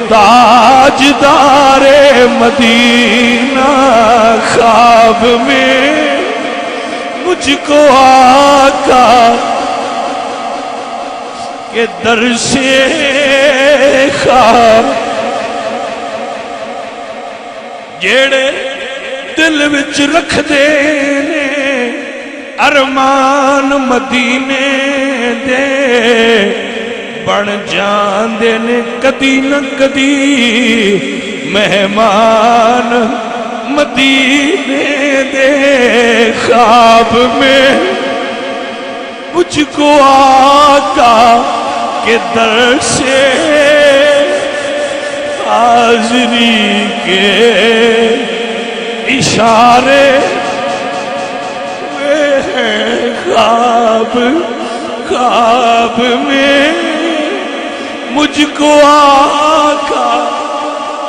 تاجدار مدینہ خواب میں مجھ کو آقا کے در سے خواب جیڑے دل وچ رکھ دے ارمان مدینے دے بن جاندے نے کدی نہ کدی مہمان مدینے دے خواب میں مجھ کو آقا کے در سے حاضری کے اشارے ہوئے ہیں خواب میں مجھ کو آقا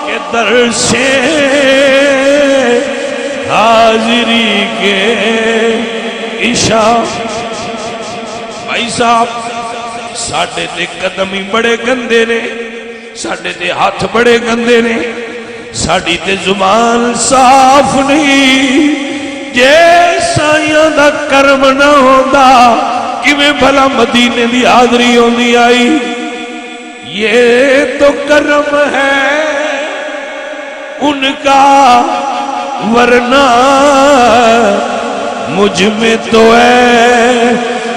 کے در سے حاضری کے اشارے بھائی صاحب ساڑھے تے قدم ہی بڑے گندے نے ساڑھے تے ہاتھ بڑے گندے نے ساڑھی تے زبان صاف نہیں جے سائیاں دا کرم نہ ہوندا کیویں بھلا مدینے دی حاضری ہوندی آئی یہ تو کرم ہے ان کا ورنہ مجھ میں تو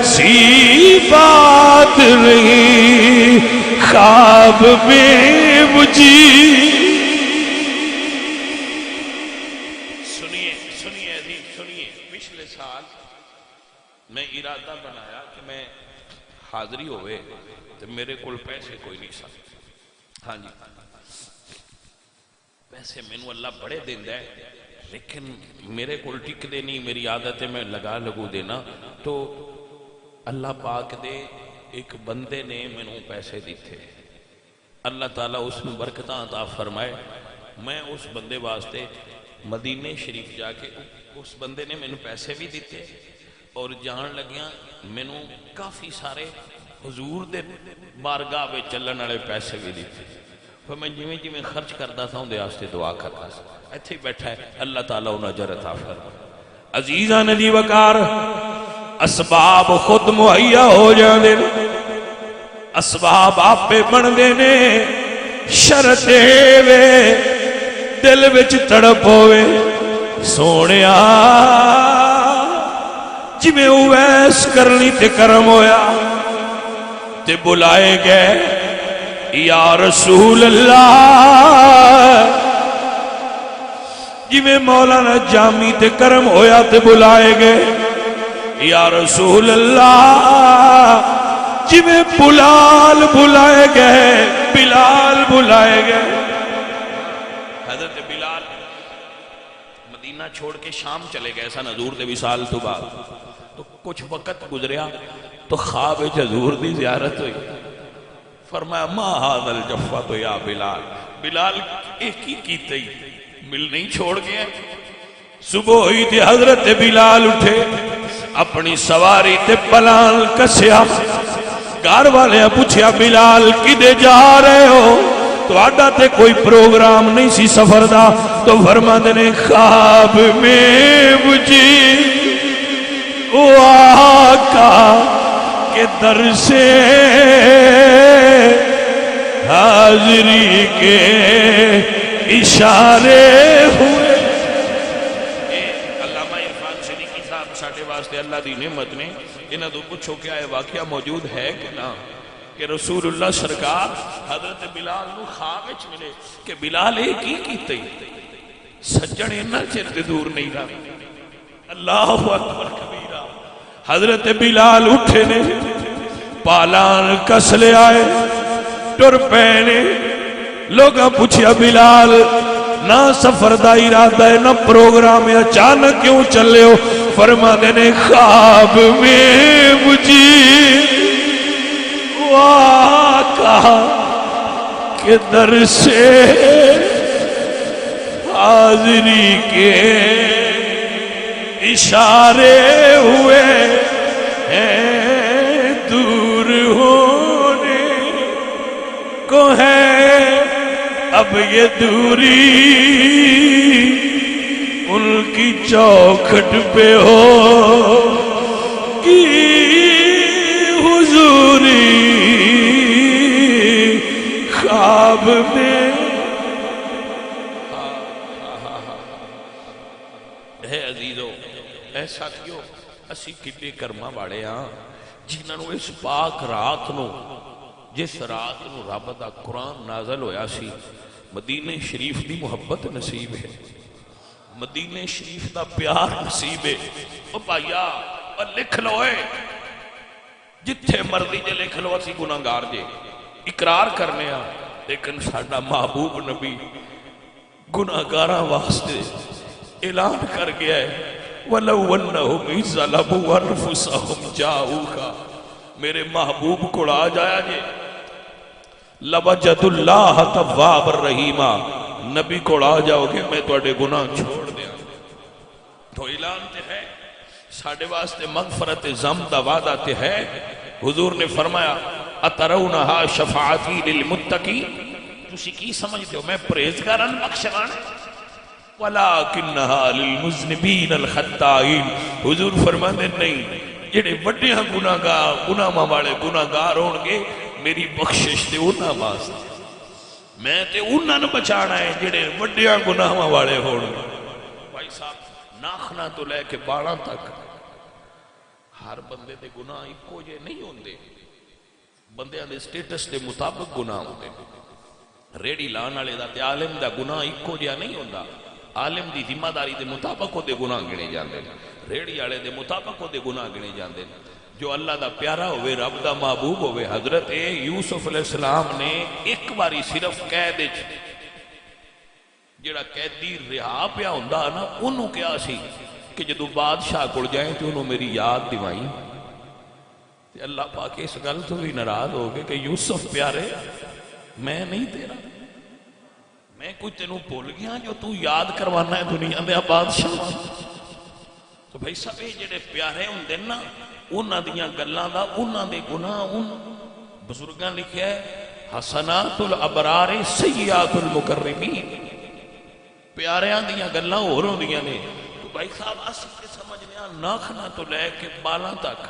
ایسی بات نہیں خواب میں مجھے سنیے پچھلے سال میں ارادہ بنایا کہ میں حاضری ہوئے تو میرے کول پیسے کوئی نہیں سن ہاں جی پیسے مینوں اللہ بڑے دیندا ہے لیکن میرے کول ٹک دے نہیں میری عادت ہے میں لگو دینا تو اللہ پاک دے ایک بندے نے مینوں پیسے دیتے اللہ تعالیٰ اس میں برکتاں عطا فرمائے میں اس بندے واسطے مدینے شریف جا کے اس بندے نے مینوں پیسے بھی دیتے اور جان لگیاں مینوں کافی سارے حضور دے بارگاہ میں چلن والے پیسے بھی دیتے پھر میں جویں خرچ کردا تھا اندے واسطے دعا کردا تھا ایتھے بیٹھا ہے اللہ تعالیٰ انہاں اجر عطا فرمائے عزیزاں دی وقار اسباب خود مہیا ہو جاندے اسباب آپ پہ بن دینے شرط وے دل وچ تڑپ ہوئے سونیا جی میں اویس کرنی تے کرم ہویا تے بلائے گئے یا رسول اللہ جی میں مولانا جامی تے کرم ہویا تے بلائے گئے یا رسول اللہ جی میں بلال بلائے گئے بلال بلائے گئے حضرت بلال مدینہ چھوڑ کے شام چلے گئے سن حضور دے وصال تو بعد تو کچھ وقت گزریا تو خواب حضور دی زیارت ہوئی فرمایا ما هذا الجفا تو یا بلال بلال ایک ہی کیتے ہی مل نہیں چھوڑ گیا صبح ہوئی تھی حضرت بلال اٹھے اپنی سواری تے پلان کسیا گھر والے پوچھیا بلال کدے جا رہے ہو تو آڈا تے کوئی پروگرام نہیں سی سفر دا تو فرماندے نے خواب میں مجھے او آقا کے در سے حاضری کے اشارے ہوئے ساڑھے واسطے اللہ دی نعمت نے انہاں تو پوچھو کیا ہے واقعہ موجود ہے کہ نہ کہ رسول اللہ سرکار حضرت بلال نو خواب وچ ملے کہ بلال ایک ہی کیتے سجن انہاں چر تے دور نہیں رہا اللہ اکبر کبیرہ حضرت بلال اٹھے نے پالان کس لے آئے ٹر پینے لوگاں پوچھیا بلال نہ سفر دا ارادہ ہے نہ پروگرام ہے اچانک کیوں چلے ہو فرمانے نے خواب میں مجھے آقا کے در سے حاضری کے اشارے ہوئے ہیں دور ہونے کو ہے اب یہ دوری ان کی چوکھٹ پہ ہو کی حضوری خواب میں اے عزیزو اے ساتھیو اسی کنے کرما والے ہاں جنہاں نو اس پاک رات نو جس رات نو رب دا قرآن نازل ہویا سی مدینہ شریف دی محبت نصیب ہے مدینہ شریف دا پیار نصیب ہے او بھائیا لکھ لو ہے جتھے مرضی جے لکھ لو اسی گناہگار جے اقرار کرنے ہاں لیکن ساڈا محبوب نبی گناہگاراں واسطے اعلان کر گیا ہے وَلَوْ أَنَّهُمْ إِذْ ظَلَمُوا أَنفُسَهُمْ جَاءُوكَ میرے محبوب کو آ جایا جے لَوَجَدُ اللَّهَ تَوَّابًا رَحِيمًا نبی کو آ جاؤ گے میں تواڈے گناہ چھوڑ دیا تو اعلان تے ہے ساڈے واسطے مغفرت ذنب دا وعدہ تے ہے حضور نے فرمایا اترونہا شفاعتی للمتقی تسی کی سمجھتے ہو میں پرہیزگاران بخشوان وَلَكِنَّهَا لِلْمُذْنِبِينَ الْخَطَّائِينَ حضور فرماتے نہیں جڑے وڈیاں گناہاں والے گناہگار ہون گے میری بخشش تے انہاں واسطے میں تے انہاں نوں بچانا ہے جڑے وڈیاں گناہاں والے ہون گے بھائی صاحب ناخنا تو لے کے بالاں تک ہر بندے دے گناہ اکو جے نہیں ہوندے بندیاں دے سٹیٹس دے مطابق گناہ ہوندے ریڑی لان والے دا تے عالم دا گناہ اکو جہا نہیں ہوندا عالم دی ذمہ داری دے مطابق وہ دے گناہ گنے جاندے ریڑی والے دے مطابق وہ دے گناہ گنے جاندے جو اللہ دا پیارا ہوئے رب دا محبوب ہوئے حضرت یوسف علیہ السلام نے ایک باری صرف قید جڑا قیدی رہا پیا ہوندا نا انہوں کیا سی کہ جدو بادشاہ کڑ جائیں تو انہوں میری یاد دیوائیں تے اللہ پاک اس گل تو بھی ناراض ہو گئے کہ یوسف پیارے میں نہیں تیرا میں کوئی تینوں بھول گیا جو تو یاد کروانا ہے دنیا دے بادشاہ تو بھائی سب جڑے پیارے ہوندے نا انہاں دیاں گلاں دا انہاں دے گناہ ان بزرگاں لکھیا ہے حسنات الابرار سیئات المقربین پیاریاں دیاں گلاں ہور ہوندیاں نے تو بھائی صاحب اصل کے سمجھنے ہاں ناخنا تو لے کے بالاں تک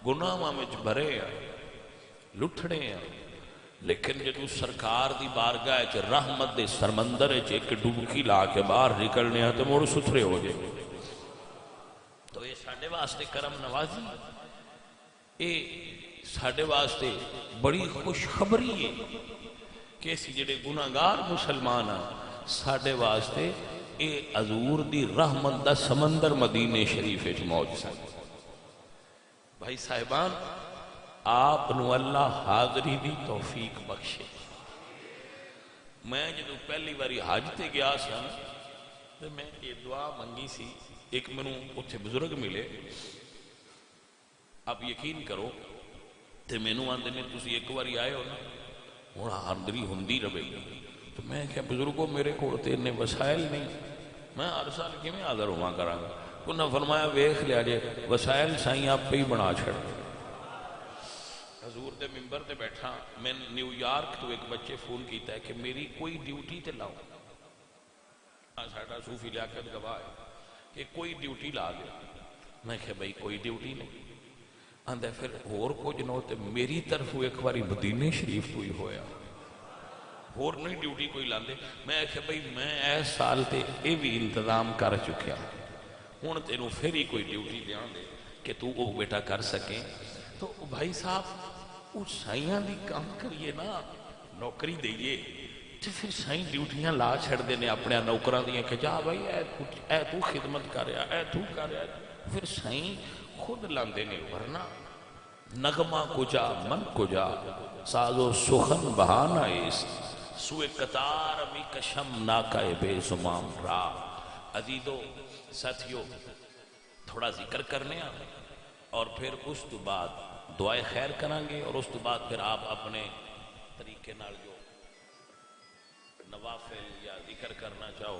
گناہاں وچ بھرے ہیں لٹھڑے ہیں لیکن جدو سرکار دی بارگاہ چ رحمت دے سمندر چ ایک ڈبکی لا کے باہر نکلنے ہیں تو مڑ ستھرے ہو جائے تو یہ ساڈے واسطے کرم نوازی یہ ساڈے واسطے بڑی خوشخبری ہے کہ اسی جڑے گناہگار مسلمان ہیں ساڈے واسطے یہ حضور دی رحمت دا سمندر مدینہ شریف وچ موجود ہے بھائی صاحبان آپ نو اللہ حاضری دی توفیق بخشے میں جدو پہلی باری حج تے گیا سا تو میں یہ دعا منگی سی ایک منو اتھے بزرگ ملے آپ یقین کرو تے مینو آندے نے تسی ایک باری آئے ہو نا ہوں حاضری ہوندی رہے تو میں کہا بزرگوں میرے کو تے انہیں وسائل نہیں میں ہر سال کیویں حاضر ہوا کراں گا انہاں فرمایا ویکھ لیا جے وسائل سائیں آپ پہ ہی بنا چھڑ حضور دے ممبر تے بیٹھا میں نیو یارک تو ایک بچے فون کیتا ہے کہ میری کوئی ڈیوٹی تے لاؤ ساڈا صوفی لیاقت گواہ ہے کہ کوئی ڈیوٹی لا دے میں کہا بھائی کوئی ڈیوٹی نہیں آندے پھر اور کچھ نہ ہوتے میری طرف ایک باری مدینہ شریف تو ہی ہویا اور نہیں ڈیوٹی کوئی لاندے میں کہا بھائی میں ایس سال تے اے بھی انتظام کر چکیا ہوں تینوں پھر ہی کوئی ڈیوٹی دیاں دے کہ تو وہ بیٹا کر سکیں تو بھائی صاحب اس سائیاں دی کام کریے نا نوکری دئیے تو پھر سائیں ڈیوٹیاں لا چھڑ دینے اپنے نوکران دیاں کہ جا بھائی اے تو خدمت کر رہا اے تو کر رہا پھر سائیں خود لاندے نے ورنہ نغمہ کجا من کجا سازو سخن بہانہ اس سوئے قطار بھی کشم ناکائے بے زمام را عزیزو ساتھیو تھوڑا ذکر کرنے اور پھر اس تو بعد دعائے خیر کرانگے اور اس تو بعد پھر آپ اپنے طریقے نال جو نوافل یا ذکر کرنا چاہو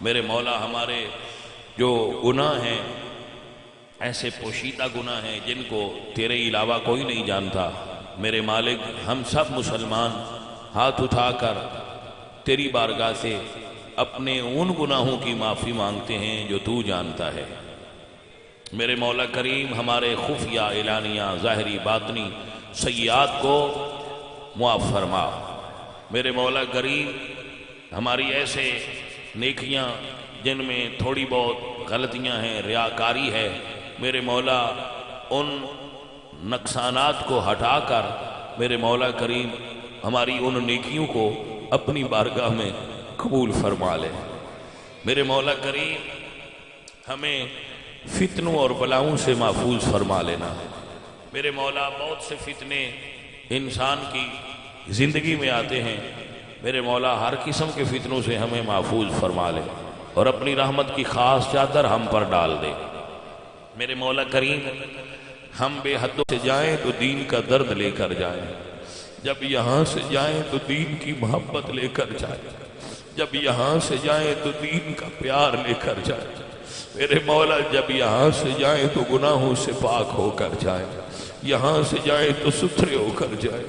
میرے مولا ہمارے جو گناہ ہیں ایسے پوشیدہ گناہ ہیں جن کو تیرے علاوہ کوئی نہیں جانتا، میرے مالک ہم سب مسلمان ہاتھ اٹھا کر تیری بارگاہ سے اپنے ان گناہوں کی معافی مانگتے ہیں جو تو جانتا ہے۔ میرے مولا کریم ہمارے خفیہ اعلانیہ ظاہری باطنی سیئات کو معاف فرما۔ میرے مولا کریم ہماری ایسے نیکیاں جن میں تھوڑی بہت غلطیاں ہیں، ریاکاری ہے، میرے مولا ان نقصانات کو ہٹا کر میرے مولا کریم ہماری ان نیکیوں کو اپنی بارگاہ میں قبول فرما لے۔ میرے مولا کریم ہمیں فتنوں اور بلاؤں سے محفوظ فرما لینا۔ میرے مولا بہت سے فتنے انسان کی زندگی میں آتے ہیں، میرے مولا ہر قسم کے فتنوں سے ہمیں محفوظ فرما لے اور اپنی رحمت کی خاص چادر ہم پر ڈال دے۔ میرے مولا کریم ہم بے حدوں سے جائیں تو دین کا درد لے کر جائیں، جب یہاں سے جائیں تو دین کی محبت لے کر جائیں، جب یہاں سے جائیں تو دین کا پیار لے کر جائیں۔ میرے مولا جب یہاں سے جائیں تو گناہوں سے پاک ہو کر جائیں، یہاں سے جائیں تو ستھرے ہو کر جائیں۔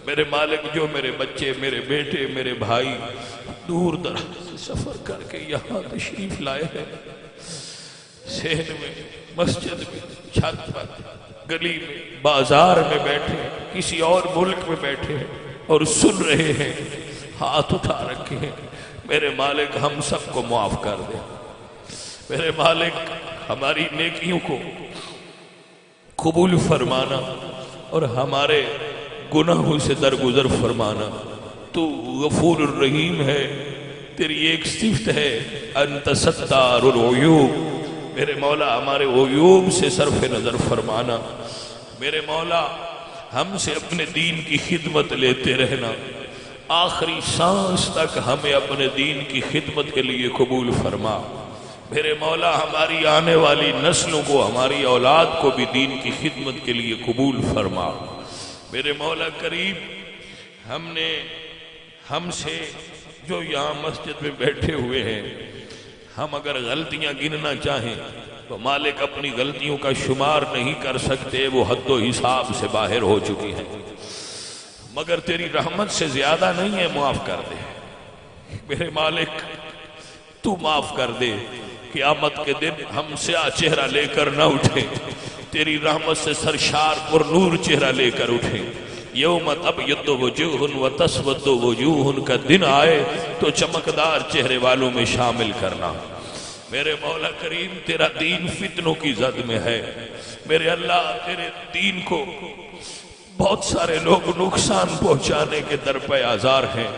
میرے مالک جو میرے بچے، میرے بیٹے، میرے بھائی دور دراز سے سفر کر کے یہاں تشریف لائے ہیں، صحن میں، مسجد میں، چھت پر، گلی میں، بازار میں بیٹھے، کسی اور ملک میں بیٹھے ہیں اور سن رہے ہیں، ہاتھ اٹھا رکھے ہیں، میرے مالک ہم سب کو معاف کر دے۔ میرے مالک ہماری نیکیوں کو قبول فرمانا اور ہمارے گناہوں سے درگزر فرمانا۔ تو غفور الرحیم ہے، تیری ایک صفت ہے انت ستار العیوب۔ میرے مولا ہمارے عیوب سے صرف نظر فرمانا۔ میرے مولا ہم سے اپنے دین کی خدمت لیتے رہنا، آخری سانس تک ہمیں اپنے دین کی خدمت کے لیے قبول فرما۔ میرے مولا ہماری آنے والی نسلوں کو، ہماری اولاد کو بھی دین کی خدمت کے لیے قبول فرما۔ میرے مولا کریم ہم سے جو یہاں مسجد میں بیٹھے ہوئے ہیں، ہم اگر غلطیاں گننا چاہیں تو مالک اپنی غلطیوں کا شمار نہیں کر سکتے، وہ حد و حساب سے باہر ہو چکی ہیں، مگر تیری رحمت سے زیادہ نہیں ہے، معاف کر دے۔ میرے مالک تو معاف کر دے، قیامت کے دن ہم سیاہ چہرہ لے کر نہ اٹھیں، تیری رحمت سے سرشار پر نور چہرہ لے کر اٹھیں۔ یوم تبیض وجوہ وتسود وجوہ کا دن آئے تو چمکدار چہرے والوں میں شامل کرنا۔ میرے مولا کریم تیرا دین فتنوں کی زد میں ہے، میرے اللہ تیرے دین کو بہت سارے لوگ نقصان پہنچانے کے در پہ آزار ہیں،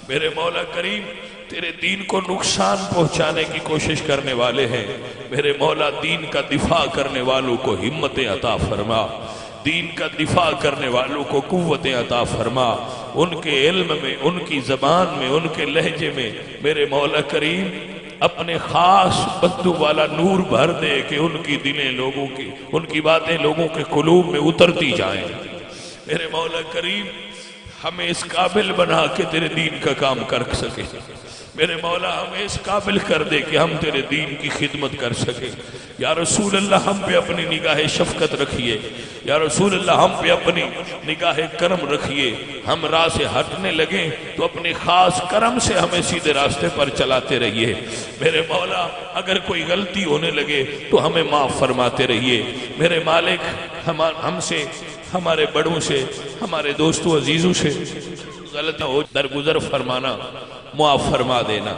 میرے مولا کریم تیرے دین کو نقصان پہنچانے کی کوشش کرنے والے ہیں، میرے مولا دین کا دفاع کرنے والوں کو ہمت عطا فرما، دین کا دفاع کرنے والوں کو قوت عطا فرما، ان کے علم میں، ان کی زبان میں، ان کے لہجے میں میرے مولا کریم اپنے خاص بدو والا نور بھر دے کہ ان کی دلیں لوگوں کی، ان کی باتیں لوگوں کے قلوب میں اترتی جائیں۔ میرے مولا کریم ہمیں اس قابل بنا کہ تیرے دین کا کام کر سکے، میرے مولا ہمیں اس قابل کر دے کہ ہم تیرے دین کی خدمت کر سکیں۔ یا رسول اللہ ہم پہ اپنی نگاہ شفقت رکھیے، یا رسول اللہ ہم پہ اپنی نگاہ کرم رکھیے، ہم راہ سے ہٹنے لگیں تو اپنے خاص کرم سے ہمیں سیدھے راستے پر چلاتے رہیے۔ میرے مولا اگر کوئی غلطی ہونے لگے تو ہمیں معاف فرماتے رہیے۔ میرے مالک ہم سے، ہمارے بڑوں سے، ہمارے دوستوں عزیزوں سے غلط ہو درگزر فرمانا، معاف فرما دینا۔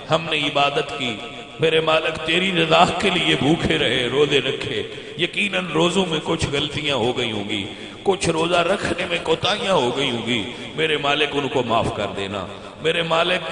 ہم نے عبادت کی، میرے مالک تیری رضا کے لیے بھوکے رہے، روزے رکھے، یقیناً روزوں میں کچھ غلطیاں ہو گئی ہوں گی، کچھ روزہ رکھنے میں کوتاہیاں ہو گئی ہوں گی، میرے مالک ان کو معاف کر دینا۔ میرے مالک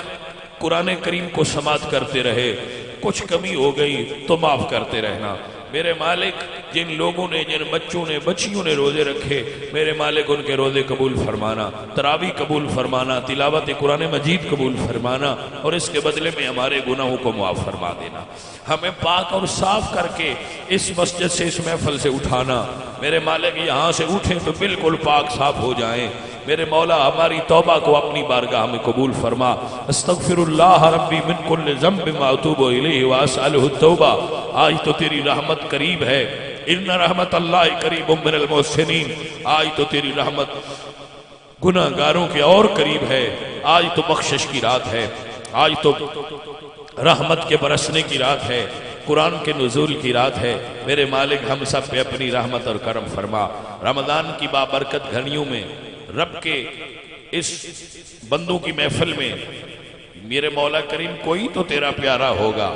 قرآن کریم کو سماعت کرتے رہے، کچھ کمی ہو گئی تو معاف کرتے رہنا۔ میرے مالک جن لوگوں نے، جن بچوں نے، بچیوں نے روزے رکھے، میرے مالک ان کے روزے قبول فرمانا، تراویح قبول فرمانا، تلاوت قرآن مجید قبول فرمانا، اور اس کے بدلے میں ہمارے گناہوں کو معاف فرما دینا۔ ہمیں پاک اور صاف کر کے اس مسجد سے، اس محفل سے اٹھانا۔ میرے مالک یہاں سے اٹھیں تو بالکل پاک صاف ہو جائیں، میرے مولا ہماری توبہ کو اپنی بارگاہ میں قبول فرما. استغفر اللہ ربی من کل ذنب واتوب الیہ واسألہ التوبہ. آج تو تیری رحمت قریب ہے. ان رحمت اللہ قریب من المحسنین. آج تو تیری رحمت گناہ گاروں کے اور قریب ہے. آج تو بخشش کی رات ہے. آج تو رحمت کے برسنے کی رات ہے. قرآن کے نزول کی رات ہے. میرے مالک ہم سب پہ اپنی رحمت اور کرم فرما. رمضان کی بابرکت گھڑیوں میں رب کے اس بندوں کی محفل میں میرے مولا کریم کوئی تو تیرا پیارا ہوگا.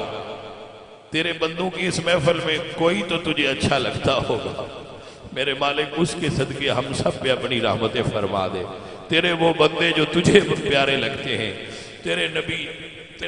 تیرے بندوں کی اس محفل میں کوئی تو تجھے اچھا لگتا ہوگا. میرے مالک اس کے صدقے ہم سب پہ اپنی رحمتیں فرما دے. تیرے وہ بندے جو تجھے پیارے لگتے ہیں, تیرے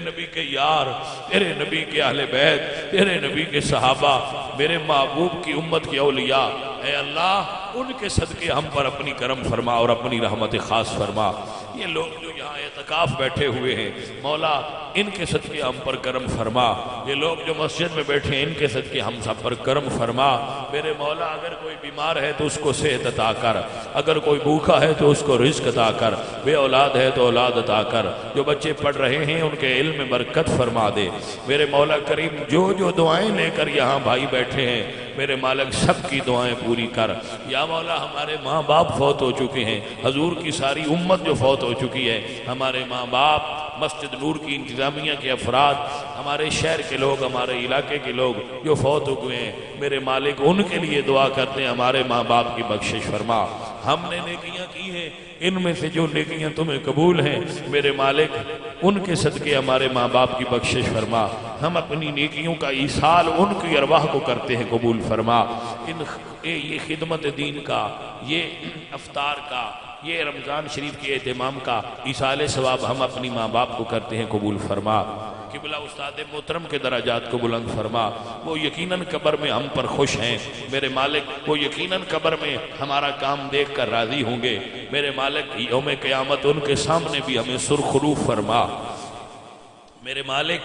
نبی کے یار, تیرے نبی کے اہل بیت, تیرے نبی کے صحابہ, میرے محبوب کی امت کے اولیاء, اے اللہ ان کے صدقے ہم پر اپنی کرم فرما اور اپنی رحمت خاص فرما. یہ لوگ جو یہاں اعتکاف بیٹھے ہوئے ہیں مولا ان کے صدقے ہم پر کرم فرما. یہ لوگ جو مسجد میں بیٹھے ہیں ان کے صدقے ہم سب پر کرم فرما. میرے مولا اگر کوئی بیمار ہے تو اس کو صحت عطا کر, اگر کوئی بھوکا ہے تو اس کو رزق عطا کر, بے اولاد ہے تو اولاد عطا کر, جو بچے پڑھ رہے ہیں ان کے علم میں برکت فرما دے. میرے مولا کریم جو دعائیں لے کر یہاں بھائی بیٹھے ہیں میرے مالک سب کی دعائیں پوری کر. یا مولا ہمارے ماں باپ فوت ہو چکے ہیں, حضور کی ساری امت جو فوت ہو چکی ہے, ہمارے ماں باپ, مسجد نور کی انتظامیہ کے افراد, ہمارے شہر کے لوگ, ہمارے علاقے کے لوگ جو فوت ہو گئے ہیں میرے مالک ان کے لیے دعا کرتے ہیں ہمارے ماں باپ کی بخشش فرما. ہم نے نیکیاں کی ہیں, ان میں سے جو نیکیاں تمہیں قبول ہیں میرے مالک ان کے صدقے ہمارے ماں باپ کی بخشش فرما. ہم اپنی نیکیوں کا ایصال ان کی ارواح کو کرتے ہیں, قبول فرما. یہ خدمت دین کا, یہ افطار کا, یہ رمضان شریف کے اہتمام کا ایصال ثواب ہم اپنی ماں باپ کو کرتے ہیں, قبول فرما. قبلہ استاد محترم کے درجات کو بلند فرما. وہ یقیناً قبر میں ہم پر خوش ہیں میرے مالک, وہ یقیناً قبر میں ہمارا کام دیکھ کر راضی ہوں گے میرے مالک. یوم قیامت ان کے سامنے بھی ہمیں سرخروف فرما. میرے مالک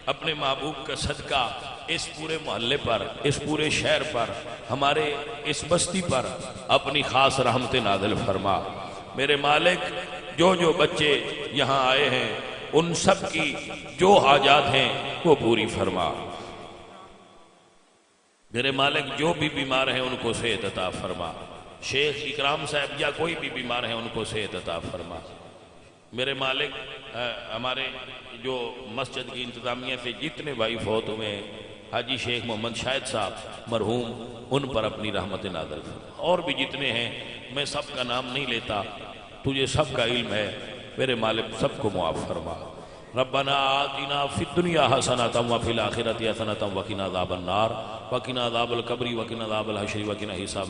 اپنے محبوب کا صدقہ اس پورے محلے پر, اس پورے شہر پر, ہمارے اس بستی پر اپنی خاص رحمت نازل فرما. میرے مالک جو بچے یہاں آئے ہیں ان سب کی جو حاجات ہیں وہ پوری فرما. میرے مالک جو بھی بیمار ہیں ان کو صحت عطا فرما. شیخ اکرام صاحب یا کوئی بھی بیمار ہیں ان کو صحت عطا فرما. میرے مالک ہمارے جو مسجد کی انتظامیہ سے جتنے بھائی فوت ہوئے ہیں, حاجی شیخ محمد شاہد صاحب مرحوم, ان پر اپنی رحمت نازل فرما. اور بھی جتنے ہیں میں سب کا نام نہیں لیتا, تجھے سب کا علم ہے میرے مالک, سب کو معاف فرما. ربنا آتنا فی الدنیا حسنۃ وفی الآخرۃ حسنۃ وقنا عذاب النار وقنا عذاب القبر وقنا عذاب الحشر وقنا حساب